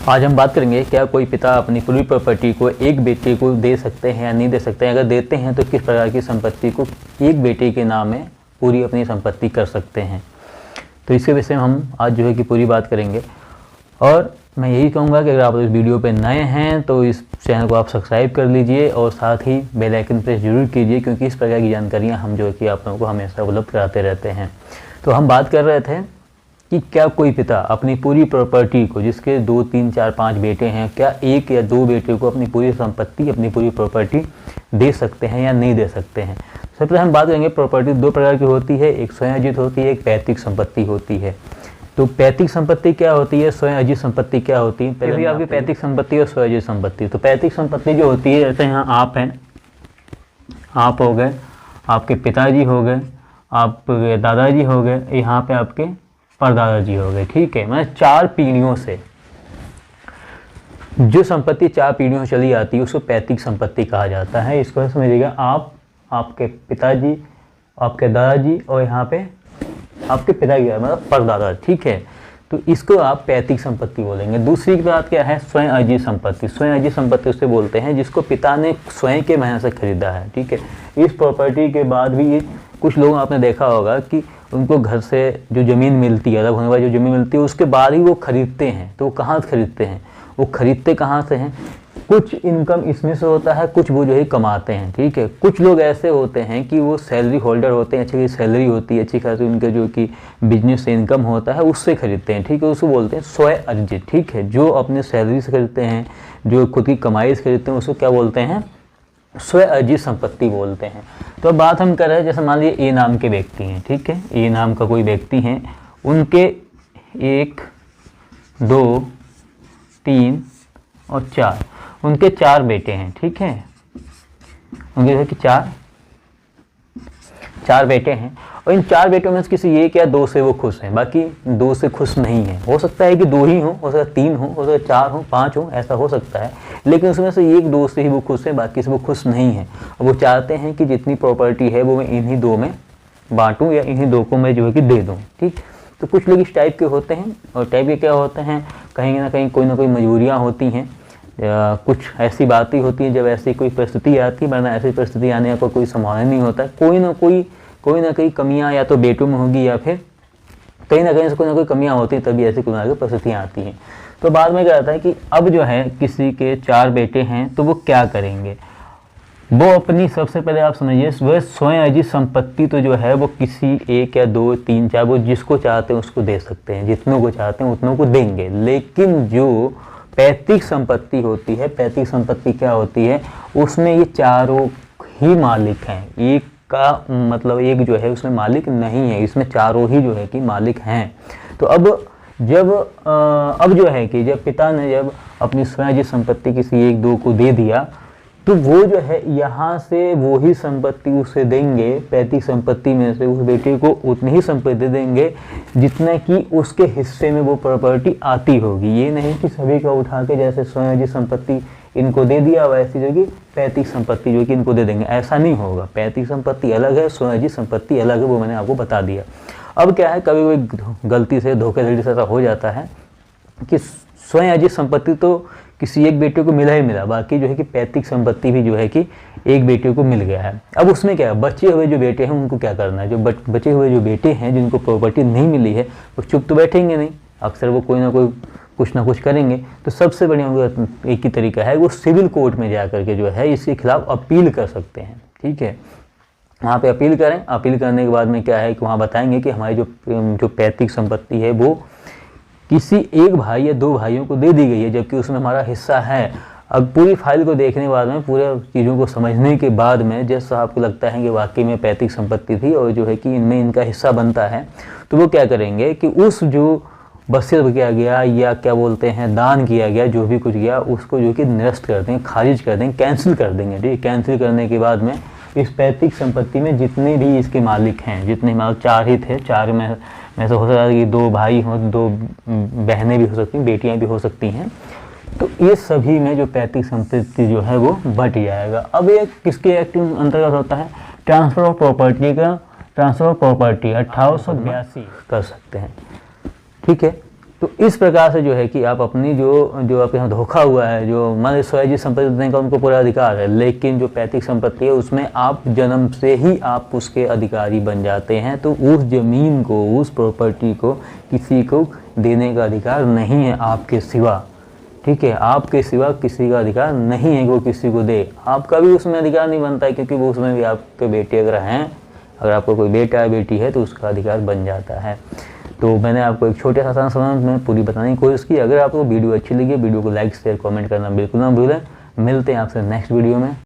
आज हम बात करेंगे क्या कोई पिता अपनी पूरी प्रॉपर्टी को एक बेटे को दे सकते हैं या नहीं दे सकते हैं। अगर देते हैं तो किस प्रकार की संपत्ति को एक बेटे के नाम में पूरी अपनी संपत्ति कर सकते हैं। तो इसके विषय में हम आज जो है कि पूरी बात करेंगे। और मैं यही कहूँगा कि अगर आप इस वीडियो पे नए हैं तो इस चैनल को आप सब्सक्राइब कर लीजिए और साथ ही बेल आइकन प्रेस जरूर कीजिए, क्योंकि इस प्रकार की जानकारियाँ हम जो है कि आप लोगों को हमेशा उपलब्ध कराते रहते हैं। तो हम बात कर रहे थे कि क्या कोई पिता अपनी पूरी प्रॉपर्टी को, जिसके 2, 3, 4, 5 बेटे हैं, क्या एक या दो बेटे को अपनी पूरी संपत्ति, अपनी पूरी प्रॉपर्टी दे सकते हैं या नहीं दे सकते हैं। सबसे पहले हम बात करेंगे प्रॉपर्टी दो प्रकार की होती है, एक स्वयं अर्जित होती है, एक पैतृक संपत्ति होती है। तो पैतृक संपत्ति क्या होती है, स्वयं अर्जित संपत्ति क्या होती है। पहले भी आपकी पैतृक संपत्ति और स्वयं अर्जित संपत्ति। तो पैतृक संपत्ति जो होती है, जैसे यहाँ आप हैं, आप हो गए, आपके पिताजी हो गए, आपके दादाजी हो गए, यहाँ पे आपके परदादाजी हो गए, ठीक है। मतलब 4 पीढ़ियों से जो संपत्ति 4 पीढ़ियों चली आती है उसको पैतृक संपत्ति कहा जाता है। इसको समझिएगा, आप, आपके पिताजी, आपके दादाजी और यहाँ पे आपके पिताजी मतलब परदादा, ठीक है। तो इसको आप पैतृक संपत्ति बोलेंगे। दूसरी बात क्या है, स्वयं अर्जित संपत्ति। स्वयं अर्जित संपत्ति उसे बोलते हैं जिसको पिता ने स्वयं के मेहनत से खरीदा है, ठीक है। इस प्रॉपर्टी के बाद भी कुछ लोग आपने देखा होगा कि उनको घर से जो ज़मीन मिलती है, अलग होने के बाद जो ज़मीन मिलती है उसके बाद ही वो खरीदते हैं। तो वो कहाँ से खरीदते हैं, वो खरीदते कहाँ से हैं, कुछ इनकम इसमें से होता है, कुछ वो जो है कमाते हैं, ठीक है। कुछ लोग ऐसे होते हैं कि वो सैलरी होल्डर होते हैं, अच्छी खासी सैलरी होती है, अच्छी खासी उनके जो कि बिजनेस से इनकम होता है उससे खरीदते हैं, ठीक है। उसको बोलते हैं स्वयं अर्जित, ठीक है। जो अपने सैलरी से खरीदते हैं, जो खुद की कमाई से खरीदते हैं, उसको क्या बोलते हैं, स्वयं अर्जित संपत्ति बोलते हैं। तो अब बात हम कर रहे हैं, जैसे मान लीजिए ए नाम के व्यक्ति हैं, ठीक है। ए नाम का कोई व्यक्ति हैं, उनके 1, 2, 3 और 4, उनके 4 बेटे हैं, ठीक है। उनके जो कि 4 बेटे हैं और इन 4 बेटों में से किसी 1 या 2 से वो खुश हैं, बाकी 2 से खुश नहीं है। हो सकता है कि 2 ही हो सकता है 3 हो सकता है 4 हो, 5 हो, ऐसा हो सकता है। लेकिन उसमें से 1, 2 से ही वो खुश है, बाकी से वो खुश नहीं है। और वो चाहते हैं कि जितनी प्रॉपर्टी है वो मैं इन्हीं 2 में बांटूं या इन्हीं 2 को मैं जो है कि दे दूं, ठीक। तो कुछ लोग इस टाइप के होते हैं। और टाइप के क्या होते हैं, कहीं ना कहीं कोई ना कोई मजबूरियाँ होती हैं, कुछ ऐसी बातें होती हैं जब ऐसी कोई परिस्थिति आती है, वरना ऐसी परिस्थिति आने का कोई संभावना नहीं होता। कोई ना कोई कमियां या तो बेटों में होगी या फिर कहीं ना कहीं से कोई ना कोई कमियां होती हैं, तभी ऐसी कोई ना कोई परिस्थितियाँ आती हैं। तो बाद में क्या होता है कि अब जो है किसी के 4 बेटे हैं तो वो क्या करेंगे, वो अपनी, सबसे पहले आप समझिए, वह स्वयं अर्जित संपत्ति तो जो है वो किसी 1 या 2, 3, 4, वो जिसको चाहते हैं उसको दे सकते हैं, जितनों को चाहते हैं उतनों को देंगे। लेकिन जो पैतृक संपत्ति होती है, पैतृक संपत्ति क्या होती है, उसमें ये चारों ही मालिक हैं। एक का मतलब एक जो है उसमें मालिक नहीं है, इसमें चारों ही जो है कि मालिक हैं। तो अब जो है कि जब पिता ने जब अपनी स्वयं संपत्ति किसी 1, 2 को दे दिया, तो वो जो है यहाँ से वो ही संपत्ति उसे देंगे, पैतृक संपत्ति में से उस बेटे को उतनी ही संपत्ति देंगे जितना कि उसके हिस्से में वो प्रॉपर्टी आती होगी। ये नहीं कि सभी को उठा के जैसे स्वयं अर्जित संपत्ति इनको दे दिया वैसी जो कि पैतृक संपत्ति जो कि इनको दे देंगे, ऐसा नहीं होगा। पैतृक संपत्ति अलग है, स्वयं अर्जित संपत्ति अलग है, वो मैंने आपको बता दिया। अब क्या है, कभी कोई गलती से, धोखाधड़ी से ऐसा हो जाता है कि स्वयं अर्जित संपत्ति तो किसी एक बेटे को मिला ही मिला, बाकी जो है कि पैतृक संपत्ति भी जो है कि एक बेटे को मिल गया है। अब उसमें क्या है, बचे हुए जो बेटे हैं उनको क्या करना है। जो बचे हुए जो बेटे हैं जिनको प्रॉपर्टी नहीं मिली है वो चुप तो बैठेंगे नहीं, अक्सर वो कोई ना कोई कुछ ना कुछ करेंगे। तो सबसे बढ़िया एक ही तरीका है, वो सिविल कोर्ट में जा करके जो है इसके खिलाफ अपील कर सकते हैं, ठीक है। वहाँ पे अपील करें। अपील करने के बाद में क्या है कि वहाँ बताएंगे कि हमारी जो पैतृक संपत्ति है वो किसी 1 भाई या 2 भाइयों को दे दी गई है, जबकि उसमें हमारा हिस्सा है। अब पूरी फाइल को देखने के बाद में, पूरे चीज़ों को समझने के बाद में, जैसा आपको लगता है कि वाकई में पैतृक संपत्ति थी और जो है कि इनमें इनका हिस्सा बनता है, तो वो क्या करेंगे कि उस जो वसीयत किया गया या क्या बोलते हैं दान किया गया, जो भी कुछ गया, उसको जो कि निरस्त कर देंगे, खारिज कर देंगे, कैंसिल कर देंगे, ठीक है। कैंसिल करने के बाद में इस पैतृक संपत्ति में जितने भी इसके मालिक हैं, जितने मतलब 4 ही थे, 4 में से हो सकता है कि 2 भाई हों, 2 बहनें भी हो सकती हैं, बेटियां भी हो सकती हैं। तो ये सभी में जो पैतृक संपत्ति जो है वो बट जाएगा। अब ये किसके एक्ट अंतर्गत होता है, ट्रांसफर ऑफ प्रॉपर्टी का, ट्रांसफर ऑफ प्रॉपर्टी 1882 कर सकते हैं, ठीक है। तो इस प्रकार से जो है कि आप अपनी जो आपके यहाँ धोखा हुआ है, जो मान लीजिए स्वयं संपत्ति देने का उनको पूरा अधिकार है, लेकिन जो पैतृक संपत्ति है उसमें आप जन्म से ही आप उसके अधिकारी बन जाते हैं, तो उस जमीन को, उस प्रॉपर्टी को किसी को देने का अधिकार नहीं है आपके सिवा। ठीक है, आपके सिवा किसी का अधिकार नहीं है कि वो किसी को दे। आपका भी उसमें अधिकार नहीं बनता है, क्योंकि वो उसमें भी आपके बेटे अगर हैं, अगर आपको कोई बेटा या बेटी है तो उसका अधिकार बन जाता है। तो मैंने आपको एक छोटे सा समझ में पूरी बताने की कोशिश की। अगर आपको वीडियो अच्छी लगी, वीडियो को लाइक शेयर कमेंट करना बिल्कुल ना भूलें। मिलते हैं आपसे नेक्स्ट वीडियो में।